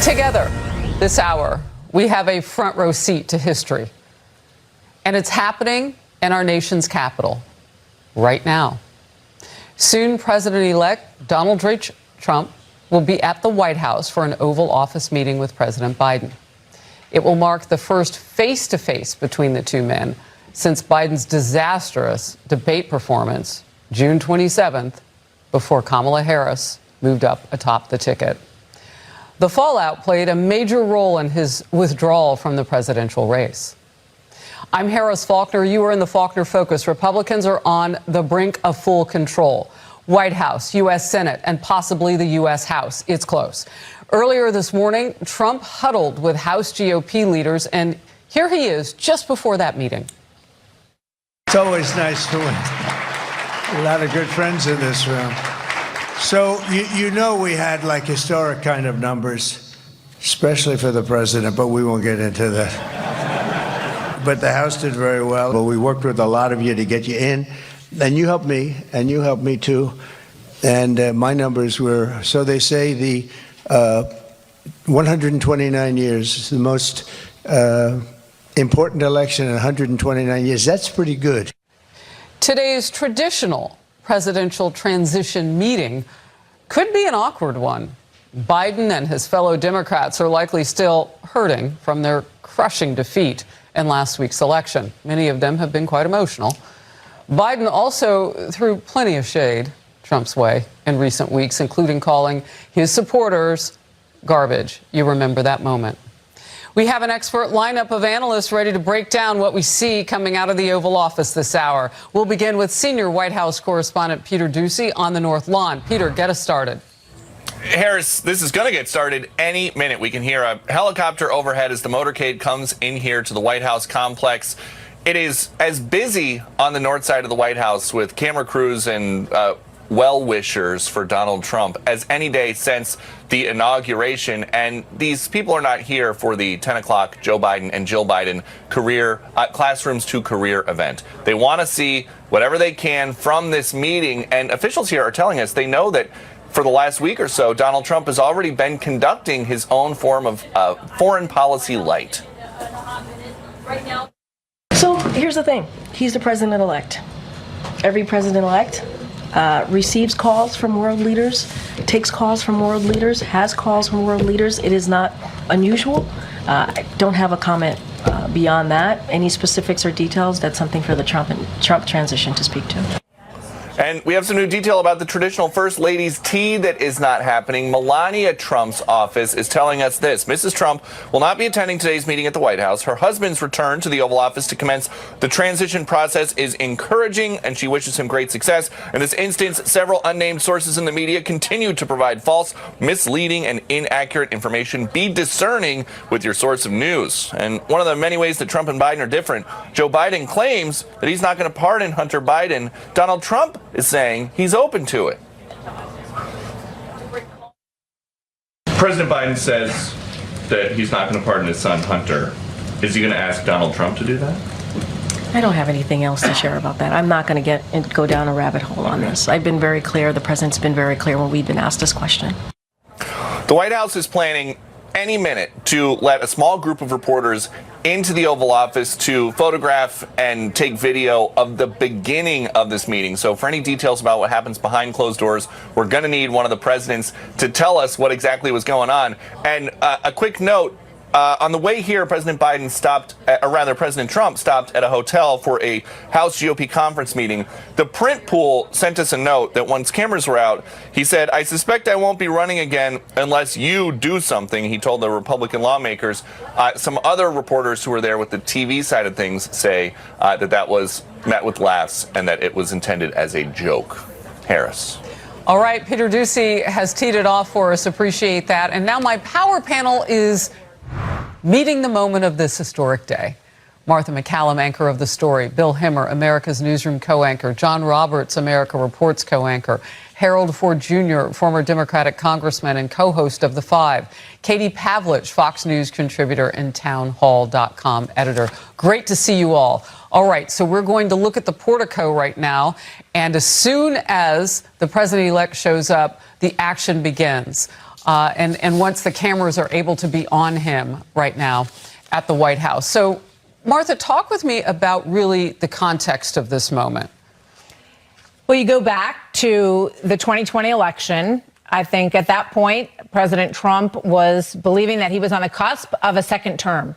Together, this hour, we have a front row seat to history. And it's happening in our nation's capital right now. Soon, President-elect Donald J. Trump will be at the White House for an Oval Office meeting with President Biden. It will mark the first face-to-face between the two men since Biden's disastrous debate performance June 27th, before Kamala Harris moved up atop the ticket. The fallout played a major role in his withdrawal from the presidential race. I'm Harris Faulkner. You are in the Faulkner Focus. Republicans are on the brink of full control. White House, U.S. Senate, and possibly the U.S. House. It's close. Earlier this morning, Trump huddled with House GOP leaders, and here he is just before that meeting. It's always nice to win. A lot of good friends in this room. So you know we had like historic kind of numbers, especially for the president, but we won't get into that. But the House did very well. But we worked with a lot of you to get you in, and you helped me, and you helped me too. And my numbers were, so they say, the 129 years, the most important election in 129 years. That's pretty good. Today's traditional presidential transition meeting could be an awkward one. Biden and his fellow Democrats are likely still hurting from their crushing defeat in last week's election. Many of them have been quite emotional. Biden also threw plenty of shade Trump's way in recent weeks, including calling his supporters garbage. You remember that moment. We have an expert lineup of analysts ready to break down what we see coming out of the Oval Office this hour. We'll begin with senior White House correspondent Peter Doocy on the North Lawn. Peter, get us started. Harris, this is going to get started any minute. We can hear a helicopter overhead as the motorcade comes in here to the White House complex. It is as busy on the north side of the White House with camera crews and well-wishers for Donald Trump as any day since the inauguration. And these people are not here for the 10 o'clock Joe Biden and Jill Biden classrooms to career event. They want to see whatever they can from this meeting. And officials here are telling us they know that for the last week or so, Donald Trump has already been conducting his own form of foreign policy light. So here's the thing. He's the president-elect. Every president-elect receives calls from world leaders, takes calls from world leaders, has calls from world leaders. It is not unusual. I don't have a comment beyond that. Any specifics or details, that's something for the Trump transition to speak to. And we have some new detail about the traditional First Lady's tea that is not happening. Melania Trump's office is telling us this. Mrs. Trump will not be attending today's meeting at the White House. Her husband's return to the Oval Office to commence the transition process is encouraging, and she wishes him great success. In this instance, several unnamed sources in the media continue to provide false, misleading, and inaccurate information. Be discerning with your source of news. And one of the many ways that Trump and Biden are different, Joe Biden claims that he's not going to pardon Hunter Biden. Donald Trump is saying he's open to it. President Biden says that he's not going to pardon his son, Hunter. Is he going to ask Donald Trump to do that? I don't have anything else to share about that. I'm not going to go down a rabbit hole on this. I've been very clear. The president's been very clear when we've been asked this question. The White House is planning any minute to let a small group of reporters into the Oval Office to photograph and take video of the beginning of this meeting. So for any details about what happens behind closed doors, we're going to need one of the presidents to tell us what exactly was going on. And a quick note, on the way here, President Trump stopped at a hotel for a House GOP conference meeting. The print pool sent us a note that once cameras were out, he said, "I suspect I won't be running again unless you do something," he told the Republican lawmakers. Some other reporters who were there with the TV side of things say that was met with laughs and that it was intended as a joke. Harris. All right, Peter Doocy has teed it off for us. Appreciate that. And now my power panel is meeting the moment of this historic day. Martha McCallum, anchor of The Story. Bill Hemmer, America's Newsroom co-anchor. John Roberts, America Reports co-anchor. Harold Ford Jr., former Democratic congressman and co-host of The Five. Katie Pavlich, Fox News contributor and townhall.com editor. Great to see you all. All right, so we're going to look at the portico right now. And as soon as the president-elect shows up, the action begins. and once the cameras are able to be on him right now at the White House. So, Martha, talk with me about really the context of this moment. Well, you go back to the 2020 election. I think at that point, President Trump was believing that he was on the cusp of a second term.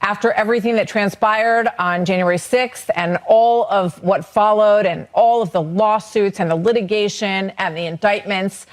After everything that transpired on January 6th and all of what followed and all of the lawsuits and the litigation and the indictments,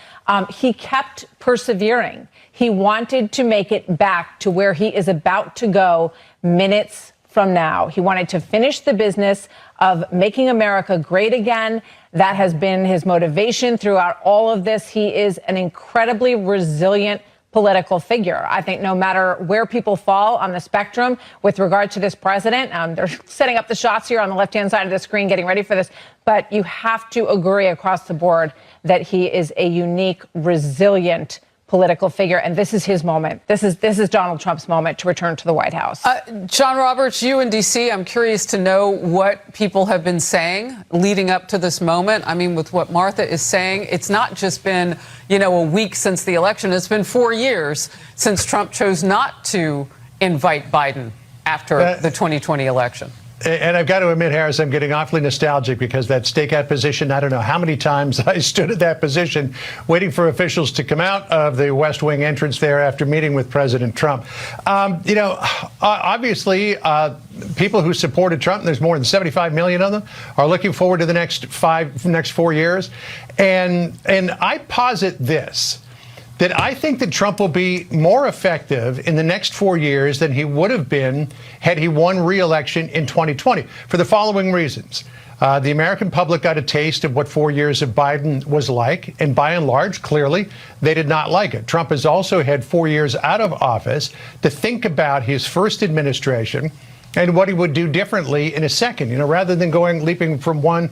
he kept persevering. He wanted to make it back to where he is about to go minutes from now. He wanted to finish the business of making America great again. That has been his motivation throughout all of this. He is an incredibly resilient political figure. I think no matter where people fall on the spectrum with regard to this president, they're setting up the shots here on the left-hand side of the screen, getting ready for this. But you have to agree across the board that he is a unique, resilient political figure, and this is his moment. This is Donald Trump's moment to return to the White House. John Roberts, you in D.C., I'm curious to know what people have been saying leading up to this moment. I mean, with what Martha is saying, it's not just been, a week since the election. It's been 4 years since Trump chose not to invite Biden after the 2020 election. And I've got to admit, Harris, I'm getting awfully nostalgic because that stakeout position, I don't know how many times I stood at that position waiting for officials to come out of the West Wing entrance there after meeting with President Trump. Obviously, people who supported Trump, and there's more than 75 million of them, are looking forward to the next 4 years. And I posit this, that I think that Trump will be more effective in the next 4 years than he would have been had he won re-election in 2020 for the following reasons. The American public got a taste of what 4 years of Biden was like, and by and large, clearly, they did not like it. Trump has also had 4 years out of office to think about his first administration and what he would do differently in a second. Rather than leaping from one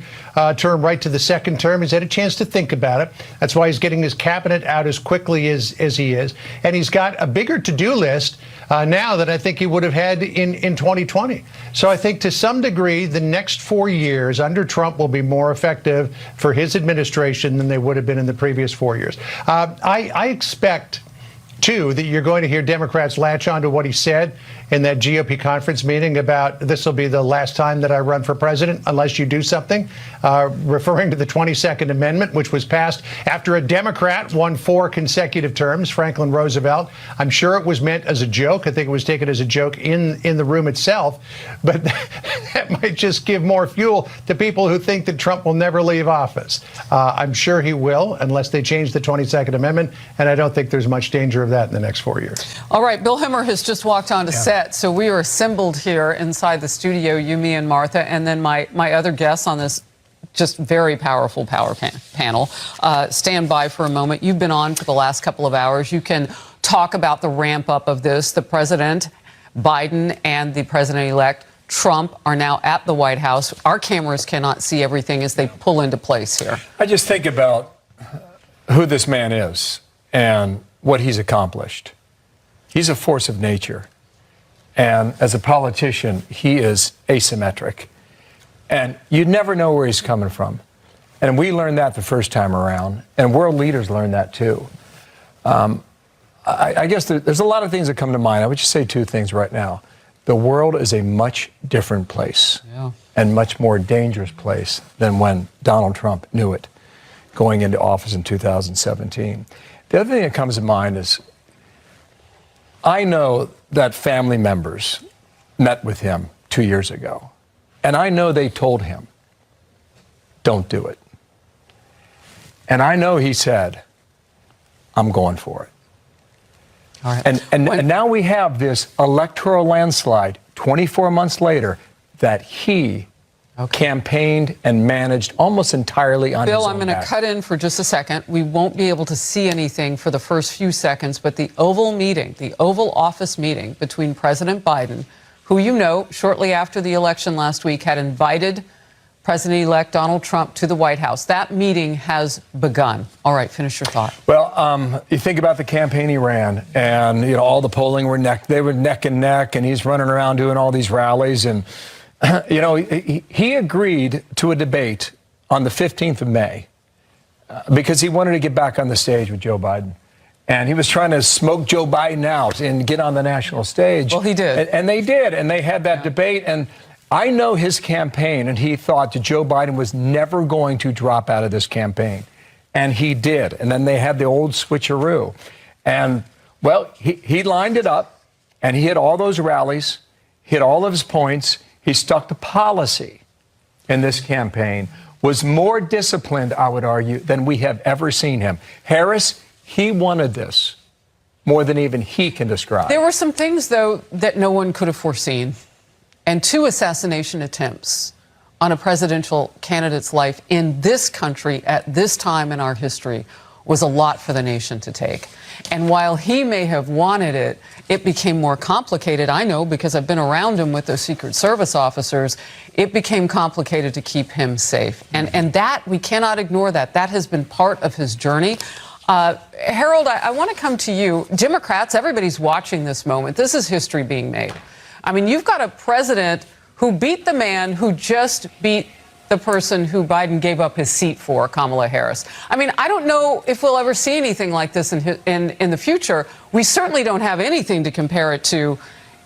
term right to the second term, he's had a chance to think about it. That's why he's getting his cabinet out as quickly as he is. And he's got a bigger to-do list now than I think he would have had in 2020. So I think to some degree, the next 4 years under Trump will be more effective for his administration than they would have been in the previous 4 years. I expect, too, that you're going to hear Democrats latch on to what he said in that GOP conference meeting about this will be the last time that I run for president unless you do something, referring to the 22nd Amendment, which was passed after a Democrat won 4 consecutive terms, Franklin Roosevelt. I'm sure it was meant as a joke. I think it was taken as a joke in the room itself. But that might just give more fuel to people who think that Trump will never leave office. I'm sure he will, unless they change the 22nd Amendment. And I don't think there's much danger of that in the next 4 years. All right, Bill Hemmer has just walked onto set, so we are assembled here inside the studio, you, me, and Martha, and then my other guests on this just very powerful panel. Stand by for a moment. You've been on for the last couple of hours. You can talk about the ramp up of this. The president, Biden, and the president-elect Trump are now at the White House. Our cameras cannot see everything as they pull into place here. I just think about who this man is and what he's accomplished. He's a force of nature. And as a politician, he is asymmetric. And you never know where he's coming from. And we learned that the first time around. And world leaders learned that too. I guess there's a lot of things that come to mind. I would just say 2 things right now. The world is a much different place and much more dangerous place than when Donald Trump knew it going into office in 2017. The other thing that comes to mind is I know that family members met with him 2 years ago, and I know they told him, don't do it. And I know he said, I'm going for it. All right. And now we have this electoral landslide 24 months later that he campaigned and managed almost entirely on his own Bill, I'm going to cut in for just a second. We won't be able to see anything for the first few seconds, but the Oval Office meeting between President Biden, who shortly after the election last week had invited President-elect Donald Trump to the White House. That meeting has begun. All right, finish your thought. Well, you think about the campaign he ran, and all the polling they were neck and neck, and he's running around doing all these rallies, and he agreed to a debate on the 15th of May because he wanted to get back on the stage with Joe Biden. And he was trying to smoke Joe Biden out and get on the national stage. Well, he did. And they did. And they had that debate. And I know his campaign, and he thought that Joe Biden was never going to drop out of this campaign. And he did. And then they had the old switcheroo. And, well, he lined it up, and he hit all those rallies, hit all of his points. He stuck to policy in this campaign, was more disciplined, I would argue, than we have ever seen him. Harris, he wanted this more than even he can describe. There were some things, though, that no one could have foreseen. And 2 assassination attempts on a presidential candidate's life in this country at this time in our history was a lot for the nation to take. And while he may have wanted it, it became more complicated. I know because I've been around him with those Secret Service officers. It became complicated to keep him safe. And that, we cannot ignore that. That has been part of his journey. Harold, I want to come to you. Democrats, everybody's watching this moment. This is history being made. I mean, you've got a president who beat the man who just beat the person who Biden gave up his seat for, Kamala Harris. I mean, I don't know if we'll ever see anything like this in the future. We certainly don't have anything to compare it to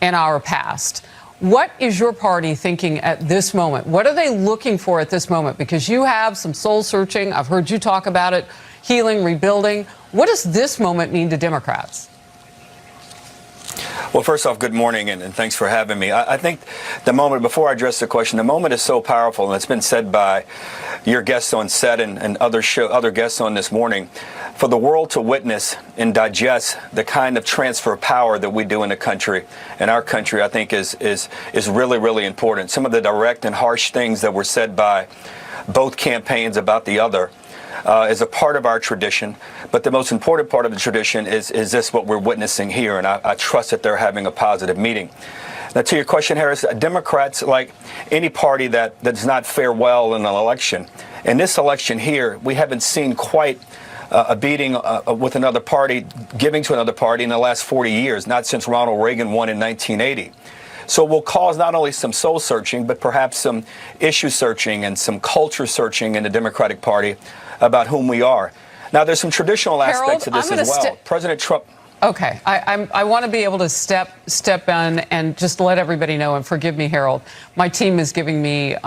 in our past. What is your party thinking at this moment? What are they looking for at this moment? Because you have some soul searching. I've heard you talk about it, healing, rebuilding. What does this moment mean to Democrats? Well, first off, good morning, and thanks for having me. I think the moment, before I address the question, the moment is so powerful, and it's been said by your guests on set and other guests on this morning, for the world to witness and digest the kind of transfer of power that we do in the country, in our country, I think is really, really important. Some of the direct and harsh things that were said by both campaigns about the other is a part of our tradition. But the most important part of the tradition is this, what we're witnessing here. And I trust that they're having a positive meeting. Now, to your question, Harris, Democrats, like any party that does not fare well in an election, in this election here, we haven't seen quite a beating with another party, giving to another party in the last 40 years, not since Ronald Reagan won in 1980. So it will cause not only some soul searching, but perhaps some issue searching and some culture searching in the Democratic Party about whom we are. Now, there's some traditional aspects of this as well. President Trump. Okay, I want to be able to step in and just let everybody know, and forgive me, Harold, my team is giving me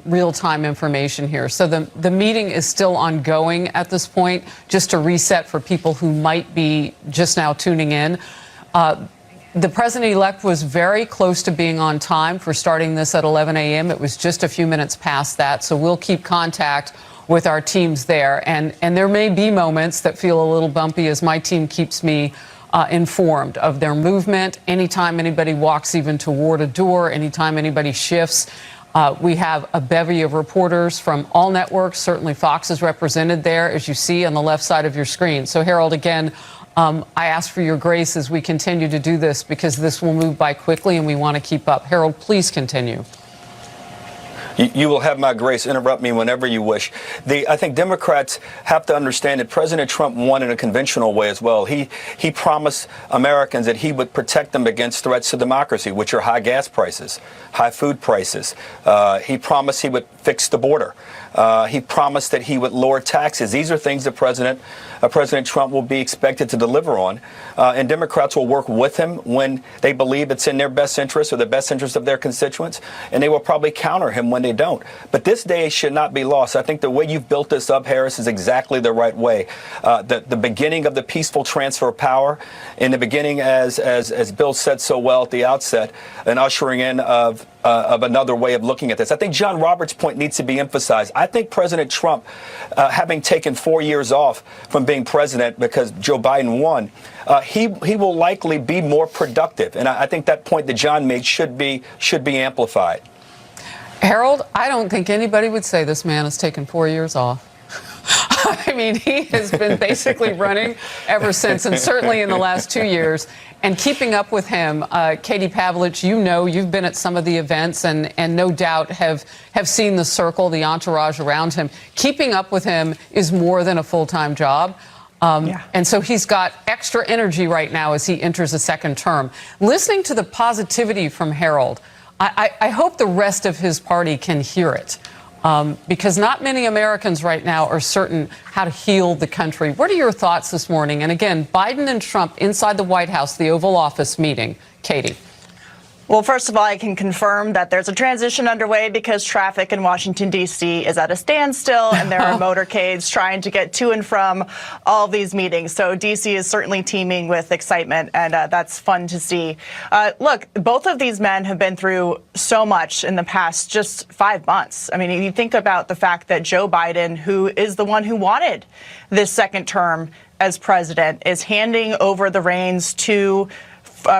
real-time information here. So the meeting is still ongoing at this point, just to reset for people who might be just now tuning in. The president-elect was very close to being on time for starting this at 11 a.m. It was just a few minutes past that, so we'll keep contact with our teams there. And there may be moments that feel a little bumpy as my team keeps me informed of their movement. Anytime anybody walks even toward a door, anytime anybody shifts, we have a bevy of reporters from all networks. Certainly Fox is represented there, as you see on the left side of your screen. So, Harold, again, I ask for your grace as we continue to do this, because this will move by quickly and we want to keep up. Harold, please continue. You will have my grace. Interrupt me whenever you wish. I think Democrats have to understand that President Trump won in a conventional way as well. He promised Americans that he would protect them against threats to democracy, which are high gas prices, high food prices. He promised he would fix the border. He promised that he would lower taxes. These are things that President Trump will be expected to deliver on. And Democrats will work with him when they believe it's in their best interest or the best interest of their constituents. And they will probably counter him when they don't. But this day should not be lost. I think the way you've built this up, Harris, is exactly the right way. The beginning of the peaceful transfer of power, in the beginning, as Bill said so well at the outset, an ushering in of another way of looking at this. I think John Roberts' point needs to be emphasized. I think President Trump, having taken 4 years off from being president because Joe Biden won, he will likely be more productive. And I think that point that John made should be amplified. Harold, I don't think anybody would say this man has taken 4 years off. I mean, he has been basically running ever since, and certainly in the last 2 years. And keeping up with him, Katie Pavlich, you've been at some of the events and no doubt have seen the circle, the entourage around him. Keeping up with him is more than a full-time job. And so he's got extra energy right now as he enters a second term. Listening to the positivity from Harold, I hope the rest of his party can hear it. because not many Americans right now are certain how to heal the country. What are your thoughts this morning? And again, Biden and Trump inside the White House, the Oval Office meeting. Katie. Well, first of all, I can confirm that there's a transition underway because traffic in Washington, D.C. is at a standstill, and there are motorcades trying to get to and from all these meetings. So D.C. is certainly teeming with excitement, and that's fun to see. Look, both of these men have been through so much in the past just 5 months. I mean, you think about the fact that Joe Biden, who is the one who wanted this second term as president, is handing over the reins to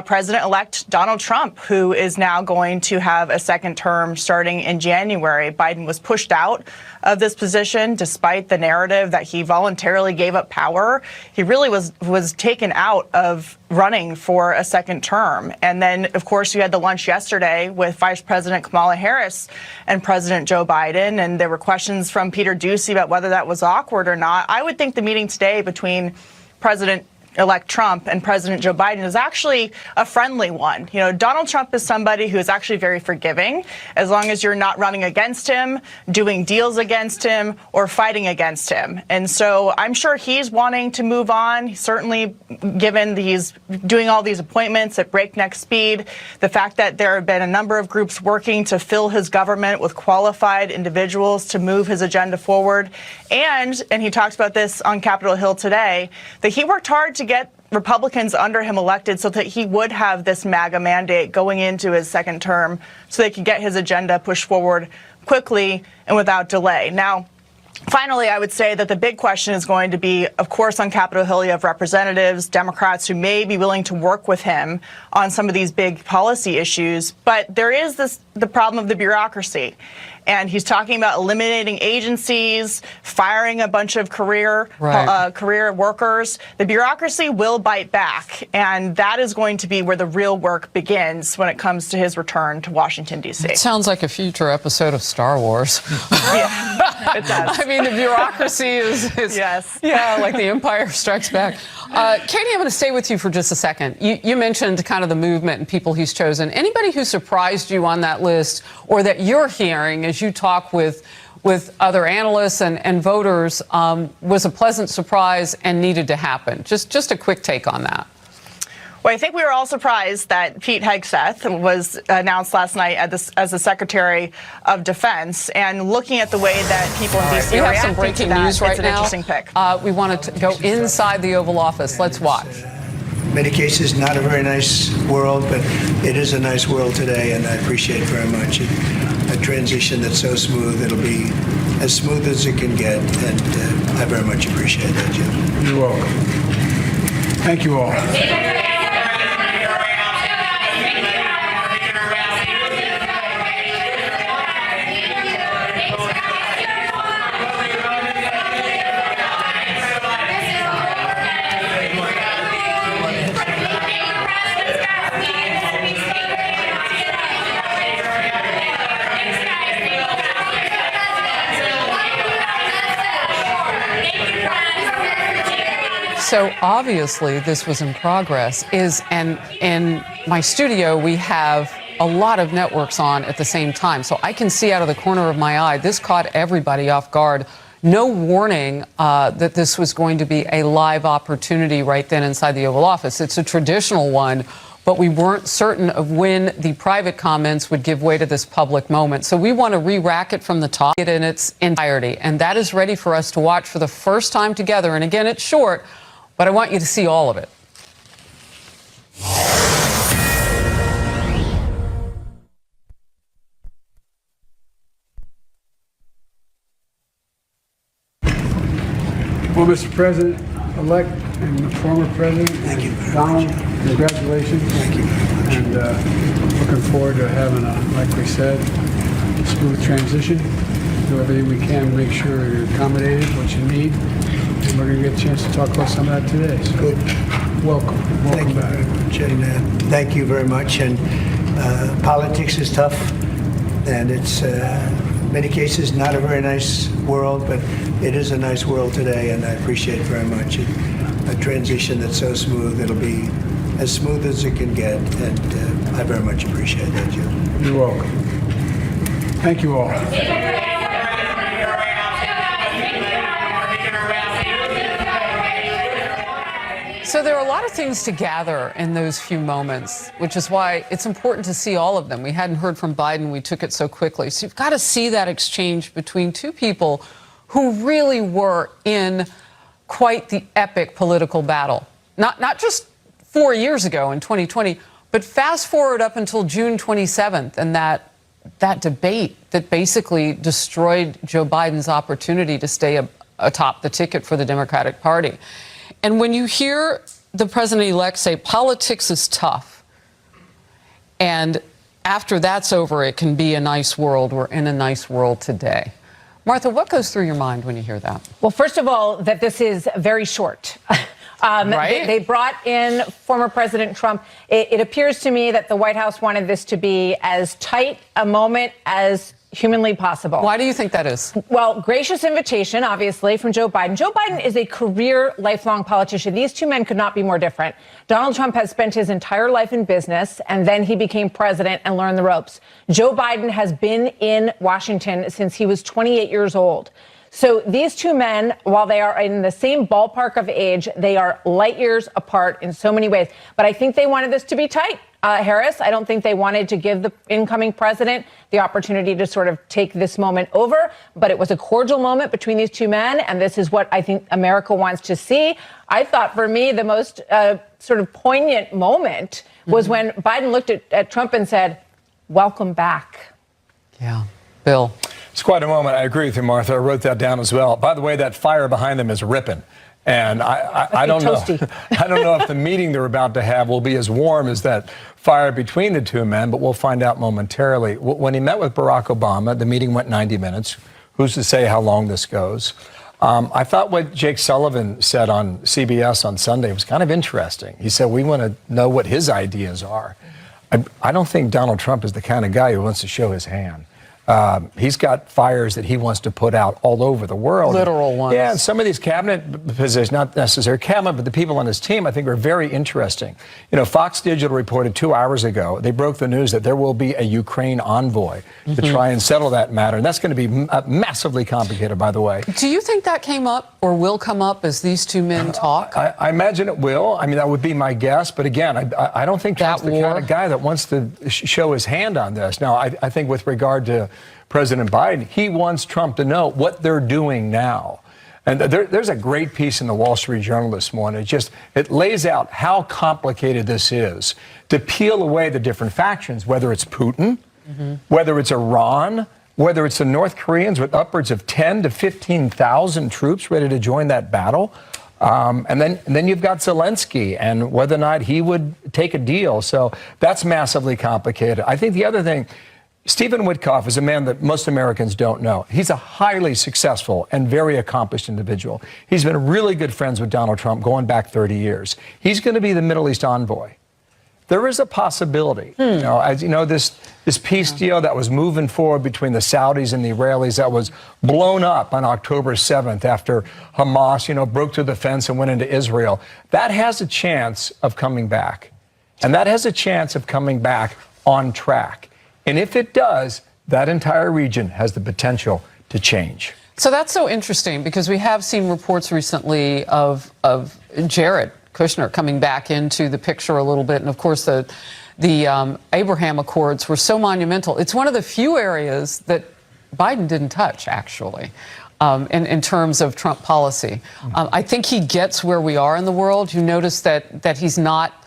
President-elect Donald Trump, who is now going to have a second term starting in January. Biden was pushed out of this position despite the narrative that he voluntarily gave up power. He really was taken out of running for a second term. And then, of course, you had the lunch yesterday with Vice President Kamala Harris and President Joe Biden, and there were questions from Peter Doocy about whether that was awkward or not. I would think the meeting today between President-elect Trump and President Joe Biden is actually a friendly one. You know, Donald Trump is somebody who is actually very forgiving as long as you're not running against him, doing deals against him, or fighting against him. And so I'm sure he's wanting to move on. He's certainly, given he's doing all these appointments at breakneck speed, the fact that there have been a number of groups working to fill his government with qualified individuals to move his agenda forward. And he talks about this on Capitol Hill today, that he worked hard to get Republicans under him elected so that he would have this MAGA mandate going into his second term so they could get his agenda pushed forward quickly and without delay. Now, finally, I would say that the big question is going to be, of course, on Capitol Hill, you have representatives, Democrats who may be willing to work with him on some of these big policy issues. But there is the problem of the bureaucracy. And he's talking about eliminating agencies, firing a bunch of career workers. The bureaucracy will bite back, and that is going to be where the real work begins when it comes to his return to Washington, D.C. It sounds like a future episode of Star Wars. Yeah, it does. I mean, the bureaucracy is yes. Yeah, like the Empire Strikes Back. Katie, I'm going to stay with you for just a second. You mentioned kind of the movement and people he's chosen. Anybody who surprised you on that list or that you're hearing as you talk with other analysts and voters was a pleasant surprise and needed to happen? Just a quick take on that. Well, I think we were all surprised that Pete Hegseth was announced last night as the Secretary of Defense. And looking at the way that people in D.C. We have reacted some breaking to that, news right it's an now. interesting pick. We want to go inside the Oval Office. Let's watch. In many cases, not a very nice world, but it is a nice world today, and I appreciate very much a transition that's so smooth. It'll be as smooth as it can get, and I very much appreciate that, Jim. You're welcome. Thank you all. So obviously this was in progress. And in my studio, we have a lot of networks on at the same time. So I can see out of the corner of my eye, this caught everybody off guard. No warning that this was going to be a live opportunity right then inside the Oval Office. It's a traditional one, but we weren't certain of when the private comments would give way to this public moment. So we want to re-rack it from the top in its entirety. And that is ready for us to watch for the first time together. And again, it's short, but I want you to see all of it. Well, Mr. President-elect and former President, Thank you very Donald, much. congratulations. Thank you very much. And looking forward to having like we said, smooth transition. Do everything we can to make sure you're accommodated, what you need. And we're going to get a chance to talk about some of that today. So Good. welcome. Thank you Welcome very back. much. And thank you very much. And politics is tough, and it's in many cases not a very nice world, but it is a nice world today, and I appreciate very much a transition that's so smooth. It'll be as smooth as it can get, and I very much appreciate that, Jim. You're welcome. Thank you all. So there are a lot of things to gather in those few moments, which is why it's important to see all of them. We hadn't heard from Biden. We took it so quickly. So you've got to see that exchange between two people who really were in quite the epic political battle. Not just 4 years ago in 2020, but fast forward up until June 27th and that debate that basically destroyed Joe Biden's opportunity to stay atop the ticket for the Democratic Party. And when you hear the president-elect say politics is tough, and after that's over, it can be a nice world. We're in a nice world today. Martha, what goes through your mind when you hear that? Well, first of all, that this is very short. Right? They brought in former President Trump. It appears to me that the White House wanted this to be as tight a moment as humanly possible. Why do you think that is? Well, gracious invitation, obviously, from Joe Biden. Joe Biden is a career, lifelong politician. These two men could not be more different. Donald Trump has spent his entire life in business, and then he became president and learned the ropes. Joe Biden has been in Washington since he was 28 years old. So these two men, while they are in the same ballpark of age, they are light years apart in so many ways. But I think they wanted this to be tight. Harris, I don't think they wanted to give the incoming president the opportunity to sort of take this moment over, but it was a cordial moment between these two men, and this is what I think America wants to see. I thought for me the most sort of poignant moment was when Biden looked at Trump and said, "Welcome back." Yeah. Bill. It's quite a moment. I agree with you, Martha. I wrote that down as well. By the way, that fire behind them is ripping. And I don't know. I don't know if the meeting they're about to have will be as warm as that fire between the two men, but we'll find out momentarily. When he met with Barack Obama, the meeting went 90 minutes. Who's to say how long this goes? I thought what Jake Sullivan said on CBS on Sunday was kind of interesting. He said, we want to know what his ideas are. I don't think Donald Trump is the kind of guy who wants to show his hand. He's got fires that he wants to put out all over the world. Literal ones. Yeah, and some of these cabinet positions, not necessarily cabinet, but the people on his team, I think are very interesting. You know, Fox Digital reported 2 hours ago, they broke the news that there will be a Ukraine envoy to try and settle that matter. And that's going to be massively complicated, by the way. Do you think that came up or will come up as these two men talk? I imagine it will. I mean, that would be my guess. But again, I don't think Trump's the kind of guy that wants to show his hand on this. Now, I think with regard to President Biden, he wants Trump to know what they're doing now. And there's a great piece in the Wall Street Journal this morning. It lays out how complicated this is to peel away the different factions, whether it's Putin, whether it's Iran, whether it's the North Koreans with upwards of 10 to 15,000 troops ready to join that battle. And then you've got Zelensky and whether or not he would take a deal. So that's massively complicated. I think the other thing, Stephen Witkoff is a man that most Americans don't know. He's a highly successful and very accomplished individual. He's been really good friends with Donald Trump going back 30 years. He's going to be the Middle East envoy. There is a possibility, you know, as you know, this peace deal that was moving forward between the Saudis and the Israelis that was blown up on October 7th after Hamas, you know, broke through the fence and went into Israel. That has a chance of coming back. And that has a chance of coming back on track. And if it does, that entire region has the potential to change. So that's so interesting because we have seen reports recently of Jared Kushner coming back into the picture a little bit. And of course, the Abraham Accords were so monumental. It's one of the few areas that Biden didn't touch, actually, in terms of Trump policy. I think he gets where we are in the world. You notice that he's not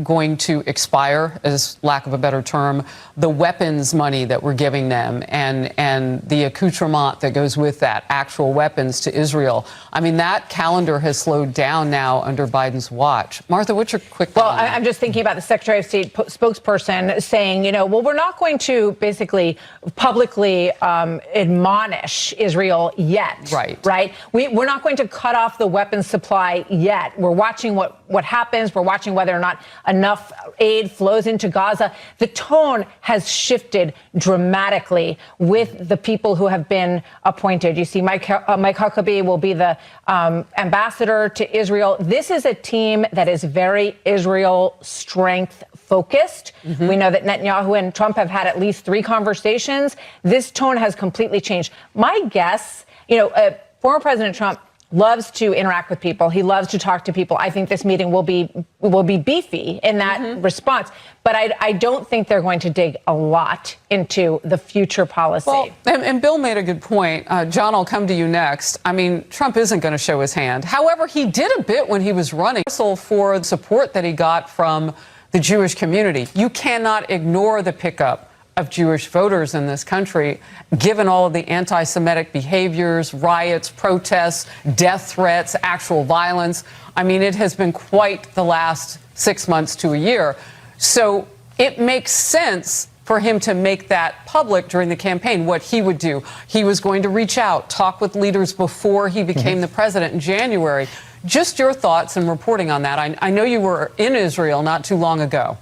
going to expire, as lack of a better term, the weapons money that we're giving them and the accoutrement that goes with that, actual weapons to Israel. I mean, that calendar has slowed down now under Biden's watch. Martha, what's your quick Well, I'm just thinking about the Secretary of State spokesperson saying, you know, well, we're not going to basically publicly admonish Israel yet. Right? We're not going to cut off the weapons supply yet. We're watching what happens. We're watching whether or not enough aid flows into Gaza. The tone has shifted dramatically with the people who have been appointed. You see, Mike Huckabee will be the ambassador to Israel. This is a team that is very Israel strength focused. We know that Netanyahu and Trump have had at least 3 conversations. This tone has completely changed. My guess, you know, former President Trump loves to interact with people. He loves to talk to people. I think this meeting will be beefy in that response. But I don't think they're going to dig a lot into the future policy. Well, and Bill made a good point. John, I'll come to you next. I mean, Trump isn't going to show his hand. However, he did a bit when he was running for the support that he got from the Jewish community. You cannot ignore the pickup of Jewish voters in this country, given all of the anti-Semitic behaviors, riots, protests, death threats, actual violence. I mean, it has been quite the last 6 months to a year. So it makes sense for him to make that public during the campaign, what he would do. He was going to reach out, talk with leaders before he became the president in January. Just your thoughts and reporting on that. I know you were in Israel not too long ago.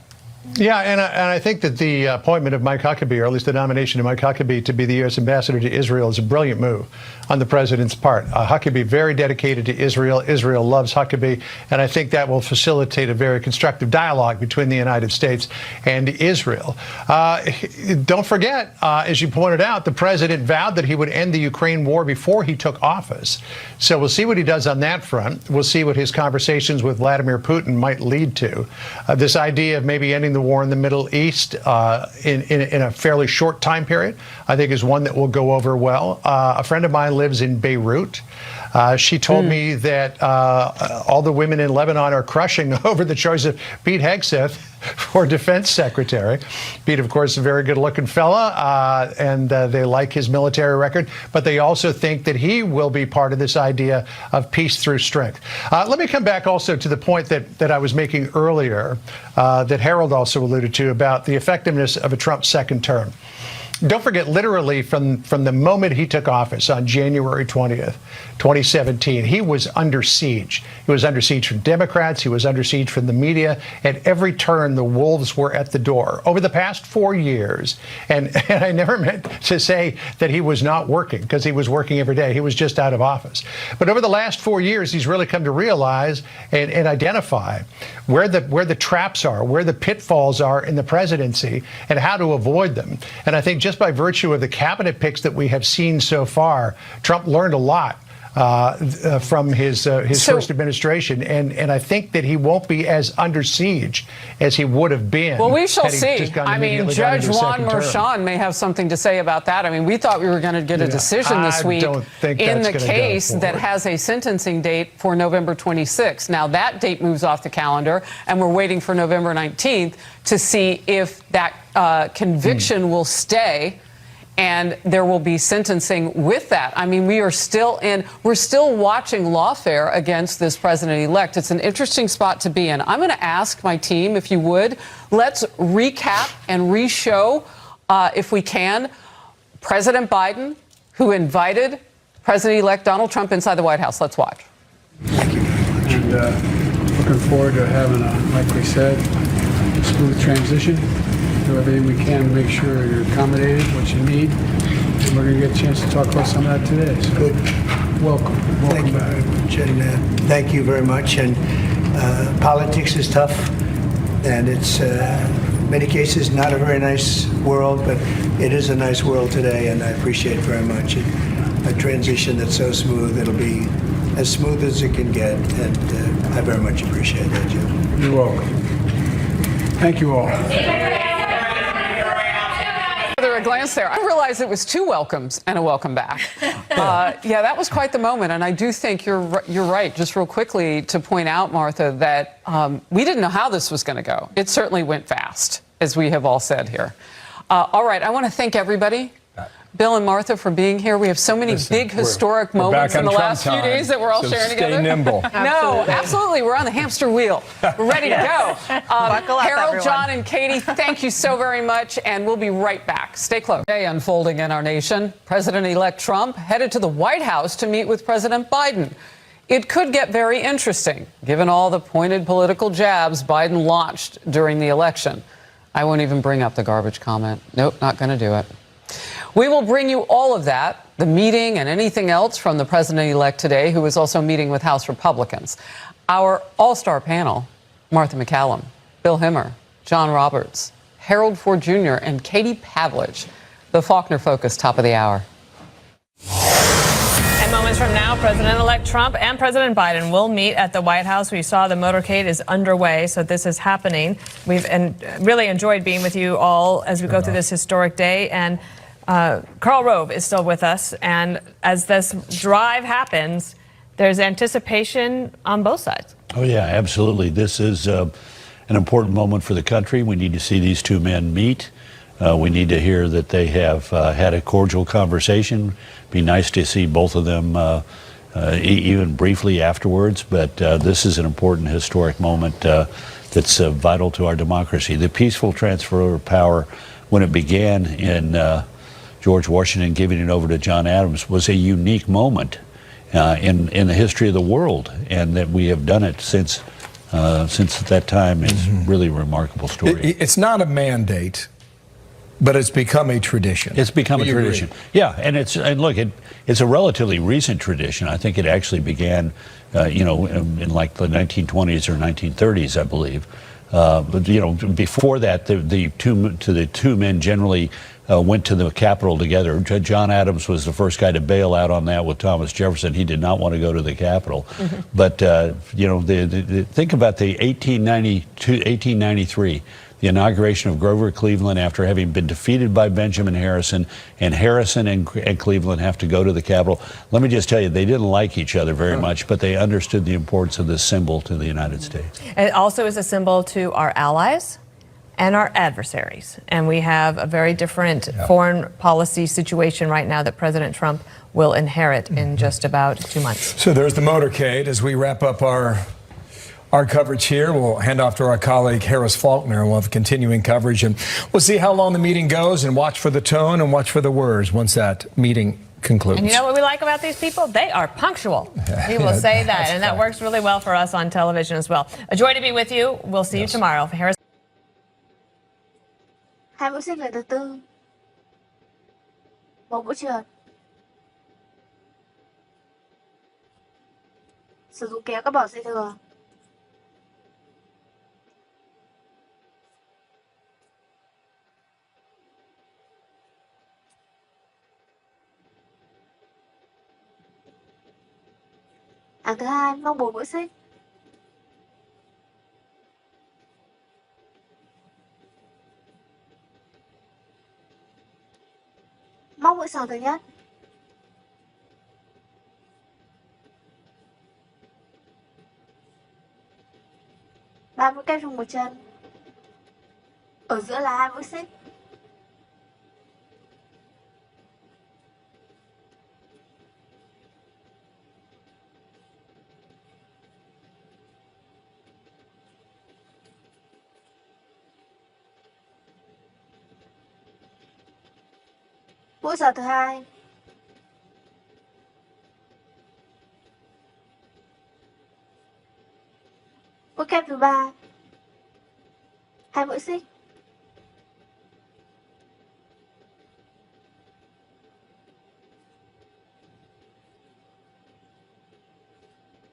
Yeah, and I think that the appointment of Mike Huckabee, or at least the nomination of Mike Huckabee to be the U.S. ambassador to Israel, is a brilliant move on the president's part. Huckabee, very dedicated to Israel. Israel loves Huckabee, and I think that will facilitate a very constructive dialogue between the United States and Israel. Don't forget, as you pointed out, the president vowed that he would end the Ukraine war before he took office. So we'll see what he does on that front. We'll see what his conversations with Vladimir Putin might lead to. This idea of maybe ending the war in the Middle East in a fairly short time period, I think, is one that will go over well. A friend of mine lives in Beirut. She told me that all the women in Lebanon are crushing over the choice of Pete Hegseth for defense secretary. Pete, of course, is a very good-looking fella, and they like his military record, but they also think that he will be part of this idea of peace through strength. Let me come back also to the point that I was making earlier, that Harold also alluded to, about the effectiveness of a Trump second term. Don't forget, literally from the moment he took office on January 20th, 2017, he was under siege. He was under siege from Democrats. He was under siege from the media. At every turn, the wolves were at the door. Over the past 4 years, and I never meant to say that he was not working, because he was working every day. He was just out of office. But over the last 4 years, he's really come to realize and identify where the traps are, where the pitfalls are in the presidency, and how to avoid them. And I think just by virtue of the cabinet picks that we have seen so far, Trump learned a lot from his first administration, and I think that he won't be as under siege as he would have been. Well, we shall see. I mean, Judge Juan Merchan may have something to say about that. I mean, we thought we were going to get a decision this week in the case that has a sentencing date for November 26th. Now, that date moves off the calendar, and we're waiting for November 19th to see if that conviction will stay, and there will be sentencing with that. I mean, we're still watching lawfare against this president-elect. It's an interesting spot to be in. I'm going to ask my team, if you would, let's recap and re-show, if we can, President Biden, who invited President-elect Donald Trump inside the White House. Let's watch. Thank you very much. And looking forward to having like we said, a smooth transition. Do everything we can to make sure you're accommodated, what you need. And we're going to get a chance to talk about some of that today. So Good. Welcome Thank you back. very much. And thank you very much. And politics is tough, and it's in many cases not a very nice world, but it is a nice world today, and I appreciate it very much. A transition that's so smooth, it'll be as smooth as it can get, and I very much appreciate that, Jim. You're welcome. Thank you all. A glance there. I realized it was two welcomes and a welcome back. Yeah, that was quite the moment, and I do think you're right. Just real quickly to point out, Martha, that we didn't know how this was going to go. It certainly went fast, as we have all said here. All right, I want to thank everybody. Bill and Martha, for being here. We have so many big historic moments in the last few days that we're all sharing together. Stay nimble. No, absolutely. We're on the hamster wheel. We're ready to go. Buckle up, Harold, everyone. John, and Katie, thank you so very much, and we'll be right back. Stay close. Today unfolding in our nation, President-elect Trump headed to the White House to meet with President Biden. It could get very interesting, given all the pointed political jabs Biden launched during the election. I won't even bring up the garbage comment. Nope, not going to do it. We will bring you all of that, the meeting and anything else from the president-elect today, who is also meeting with House Republicans. Our all-star panel, Martha MacCallum, Bill Hemmer, John Roberts, Harold Ford Jr., and Katie Pavlich. The Faulkner Focus, top of the hour. And moments Moments from now, President-elect Trump and President Biden will meet at the White House. We saw the motorcade is underway, so this is happening. We've really enjoyed being with you all as we go through this historic day. And Karl Rove is still with us. And as this drive happens, there's anticipation on both sides. Oh, yeah, absolutely. This is an important moment for the country. We need to see these two men meet. We need to hear that they have had a cordial conversation. Be nice to see both of them even briefly afterwards, but this is an important historic moment that's vital to our democracy. The peaceful transfer of power, when it began in George Washington giving it over to John Adams, was a unique moment in the history of the world, and that we have done it since that time is really a remarkable story. It's not a mandate, but it's become a tradition. It's become a tradition. Yeah, and look, it's a relatively recent tradition. I think it actually began, in like the 1920s or 1930s, I believe. But before that, the two men generally went to the Capitol together. John Adams was the first guy to bail out on that with Thomas Jefferson. He did not want to go to the Capitol. Mm-hmm. But think about the 1893. The inauguration of Grover Cleveland after having been defeated by Benjamin Harrison, and Harrison and Cleveland have to go to the Capitol. Let me just tell you, they didn't like each other very much, but they understood the importance of this symbol to the United States. It also is a symbol to our allies and our adversaries. And we have a very different foreign policy situation right now that President Trump will inherit in just about 2 months. So there's the motorcade. As we wrap up our coverage here, we'll hand off to our colleague Harris Faulkner. We'll have continuing coverage, and we'll see how long the meeting goes, and watch for the tone and watch for the words once that meeting concludes. And you know what we like about these people? They are punctual. We will say that, and that works really well for us on television as well. A joy to be with you. We'll see you tomorrow. Harris. Hai mũi xích lại từ từ. Một mũi trượt. Sử dụng kéo các bỏ dây thừa. Hàng thứ hai, móc 4 mũi xích. Móc mũi sò thứ nhất. Ba mũi kép trong một chân. Ở giữa là 2 mũi xích. Mũi sò thứ hai. Mũi kép thứ ba. 2 mũi xích.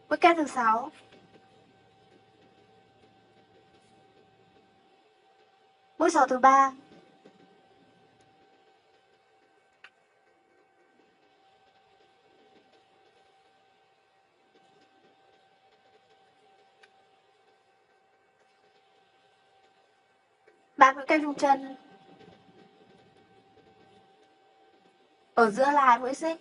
Mũi kép thứ 6. Mũi sò thứ ba. Ba mũi kép trong chân. Ở giữa là 2 mũi xích.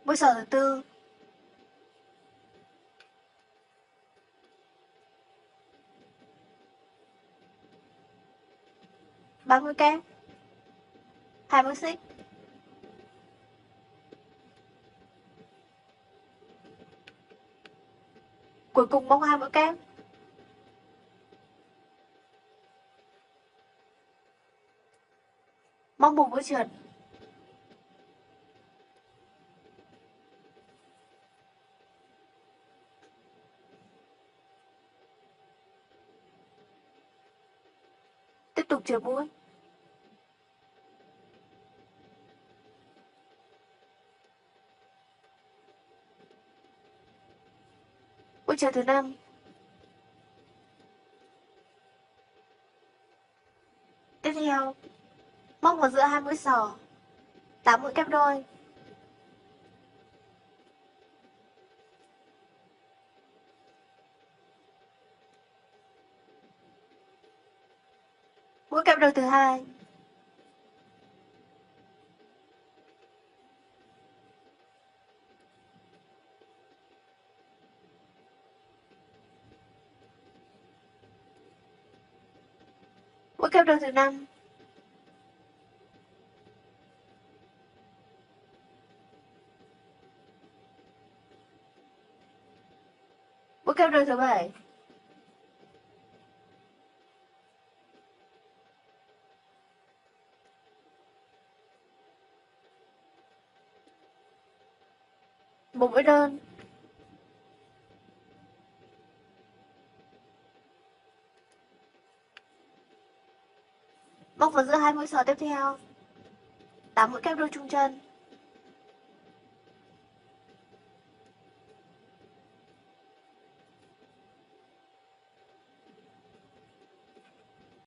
Mũi sò thứ tư. Ba mũi kép. 2 mũi xích. Cuối cùng móc 2 mũi kép. Móc 1 mũi trượt. Tiếp tục trượt mũi. Mũi trượt thứ 5. vào giữa hai mũi sò. 8 mũi kép đôi. Mũi kép đôi thứ hai. Mũi kép đôi thứ 5. Mũi kép đôi thứ 7. Một mũi đơn. Móc vào giữa hai mũi sò tiếp theo. 8 mũi kép đôi trung chân.